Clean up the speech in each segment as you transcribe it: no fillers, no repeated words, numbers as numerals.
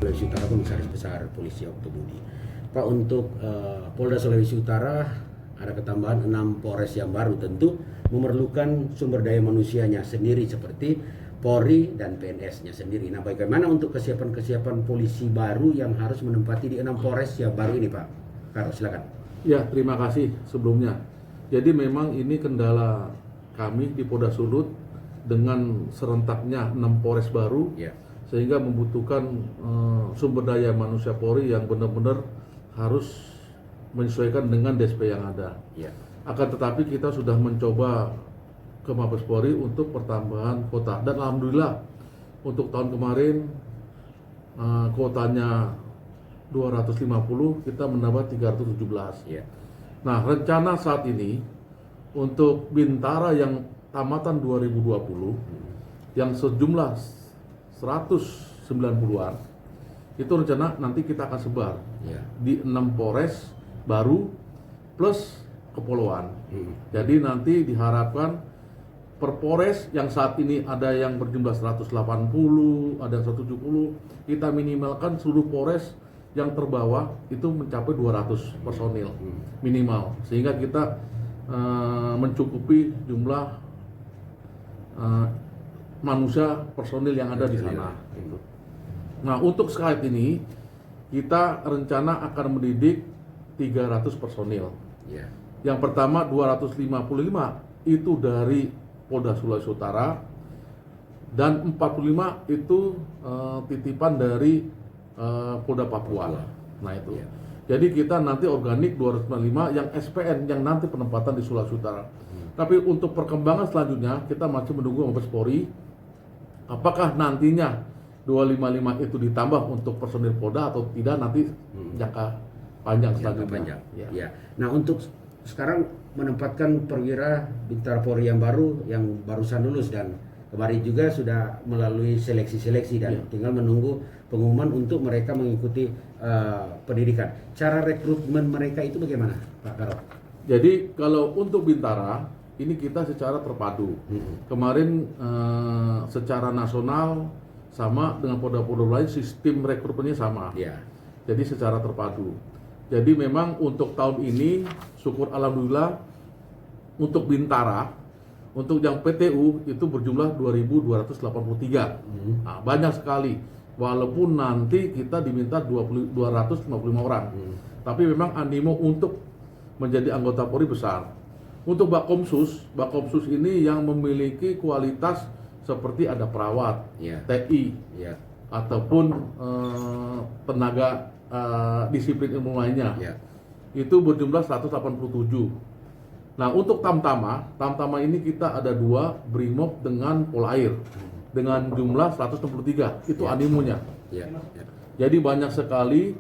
Sulawesi Utara, Komisaris Besar Polisi Okto Budi. Pak, untuk Polda Sulawesi Utara ada ketambahan 6 Polres yang baru, tentu memerlukan sumber daya manusianya sendiri seperti Polri dan PNS-nya sendiri. Nah, bagaimana untuk kesiapan polisi baru yang harus menempati di 6 Polres yang baru ini, Pak? Karo, silakan. Ya, terima kasih sebelumnya. Jadi memang ini kendala kami di Polda Sulut dengan serentaknya 6 Polres baru, Ya. sehingga membutuhkan sumber daya manusia Polri yang benar-benar harus menyesuaikan dengan DSP yang ada. Ya. Akan tetapi kita sudah mencoba ke Mabes Polri untuk pertambahan kuota, dan alhamdulillah untuk tahun kemarin kuotanya 250, kita menambah 317. Ya. Nah, rencana saat ini untuk Bintara yang tamatan 2020 yang sejumlah 190-an, itu rencana nanti kita akan sebar di 6 Polres baru plus kepulauan. Jadi nanti diharapkan per Polres yang saat ini ada yang berjumlah 180, ada yang 170, kita minimalkan seluruh Polres yang terbawah itu mencapai 200 personil minimal, sehingga kita mencukupi jumlah manusia personil yang ada di sana. Nah, untuk saat ini kita rencana akan mendidik 300 personil. Ya. Yang pertama 255 itu dari Polda Sulawesi Utara, dan 45 itu titipan dari Polda Papua. Nah itu. Ya. Jadi kita nanti organik 255 yang SPN yang nanti penempatan di Sulawesi Utara. Tapi untuk perkembangan selanjutnya kita masih menunggu Mabes Polri apakah nantinya 255 itu ditambah untuk personil Polda atau tidak, nanti jangka panjang selanjutnya. Ya. Nah, untuk sekarang menempatkan perwira Bintara Polri yang barusan lulus dan kemarin juga sudah melalui seleksi dan tinggal menunggu pengumuman untuk mereka mengikuti pendidikan. Cara rekrutmen mereka itu bagaimana, Pak Karo? Jadi kalau untuk Bintara ini kita secara terpadu. Kemarin secara nasional sama dengan Polda-Polda lain sistem rekrutmennya sama. Ya. Jadi secara terpadu. Jadi memang untuk tahun ini syukur alhamdulillah untuk Bintara, untuk yang PTU itu berjumlah 2.283. Nah, banyak sekali. Walaupun nanti kita diminta 255 orang. Tapi memang animo untuk menjadi anggota Polri besar. Untuk Bakomsus ini yang memiliki kualitas seperti ada perawat, TI, ataupun tenaga disiplin ilmu lainnya. Itu berjumlah 187. Nah, untuk Tamtama ini kita ada 2, Brimob dengan Polair dengan jumlah 163. Itu animonya. Jadi banyak sekali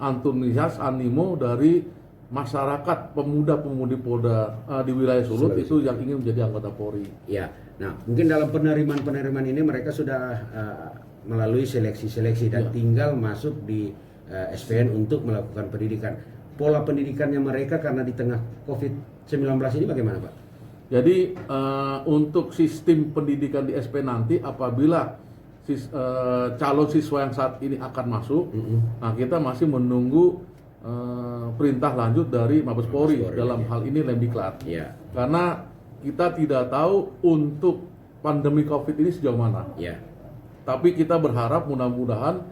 antusias animo dari masyarakat pemuda-pemudi Polda di wilayah Sulut itu yang ingin menjadi anggota Polri. Ya. Nah, mungkin dalam penerimaan ini mereka sudah melalui seleksi dan tinggal masuk di SPN untuk melakukan pendidikan. Pola pendidikannya mereka karena di tengah COVID-19 ini bagaimana, Pak? Jadi untuk sistem pendidikan di SPN nanti apabila calon siswa yang saat ini akan masuk, nah kita masih menunggu perintah lanjut dari Mabes Polri dalam hal ini Lemdiklat. Karena kita tidak tahu untuk pandemi COVID ini sejauh mana. Tapi kita berharap mudah-mudahan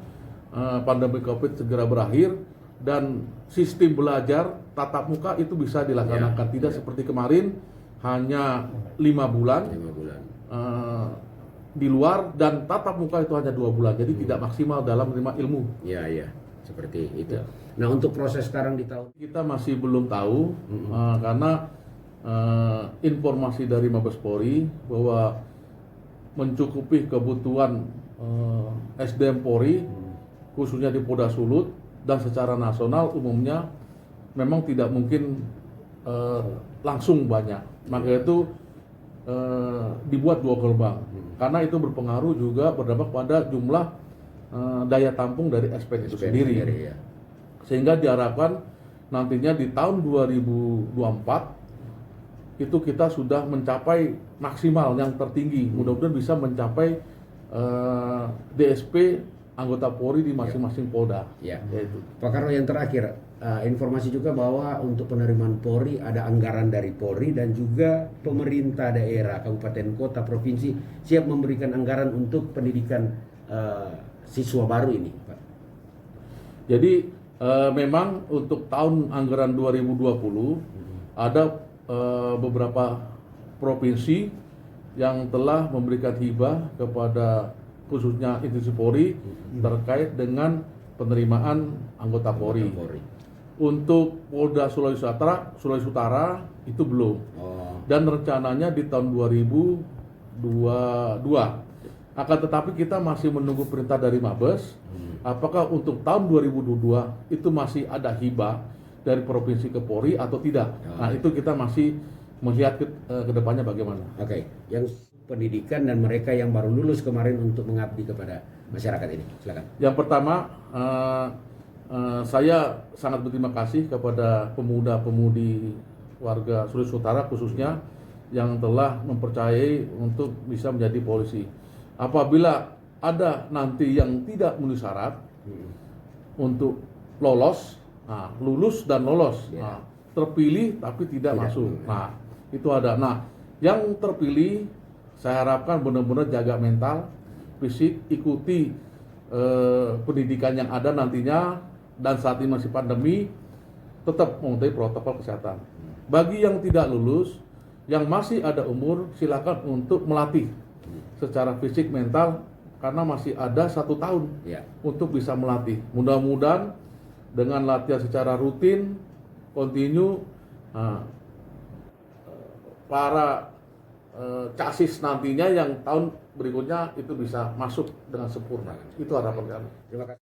pandemi COVID segera berakhir dan sistem belajar tatap muka itu bisa dilaksanakan. Tidak seperti kemarin hanya 5 bulan, di luar, dan tatap muka itu hanya 2 bulan. Jadi tidak maksimal dalam menerima ilmu. Seperti itu. Nah, untuk proses sekarang di tahun kita masih belum tahu karena informasi dari Mabes Polri bahwa mencukupi kebutuhan SDM Polri khususnya di Polda Sulut dan secara nasional umumnya memang tidak mungkin langsung banyak. Maka itu dibuat 2 gelombang karena itu berpengaruh juga berdampak pada jumlah daya tampung dari SPN itu sendiri. Sehingga diharapkan nantinya di tahun 2024 itu kita sudah mencapai maksimal yang tertinggi. Mudah-mudahan bisa mencapai DSP anggota Polri di masing-masing Polda. Ya. Yaitu. Pak Karno, yang terakhir, informasi juga bahwa untuk penerimaan Polri ada anggaran dari Polri dan juga pemerintah daerah, kabupaten, kota, provinsi siap memberikan anggaran untuk pendidikan siswa baru ini, Pak. Jadi memang untuk tahun anggaran 2020 ada beberapa provinsi yang telah memberikan hibah kepada khususnya institusi Polri terkait dengan penerimaan anggota Polri. Untuk Polda Sulawesi Utara itu belum. Dan rencananya di tahun 2022. Akan tetapi kita masih menunggu perintah dari Mabes. Apakah untuk tahun 2022 itu masih ada hibah dari provinsi ke Polri atau tidak? Nah, itu kita masih melihat ke depannya bagaimana. Oke, yang pendidikan dan mereka yang baru lulus kemarin untuk mengabdi kepada masyarakat ini, silakan. Yang pertama, saya sangat berterima kasih kepada pemuda-pemudi warga Sulawesi Utara khususnya yang telah mempercayai untuk bisa menjadi polisi. Apabila ada nanti yang tidak memenuhi syarat untuk lolos, lulus dan lolos, terpilih tapi tidak masuk. Nah, itu ada. Nah, yang terpilih saya harapkan benar-benar jaga mental, fisik, ikuti pendidikan yang ada nantinya, dan saat ini masih pandemi, tetap mematuhi protokol kesehatan. Bagi yang tidak lulus, yang masih ada umur, silakan untuk melatih secara fisik, mental, karena masih ada 1 tahun untuk bisa melatih. Mudah-mudahan dengan latihan secara rutin, kontinu, para casis nantinya yang tahun berikutnya itu bisa masuk dengan sempurna. Itu harapan kami. Terima kasih.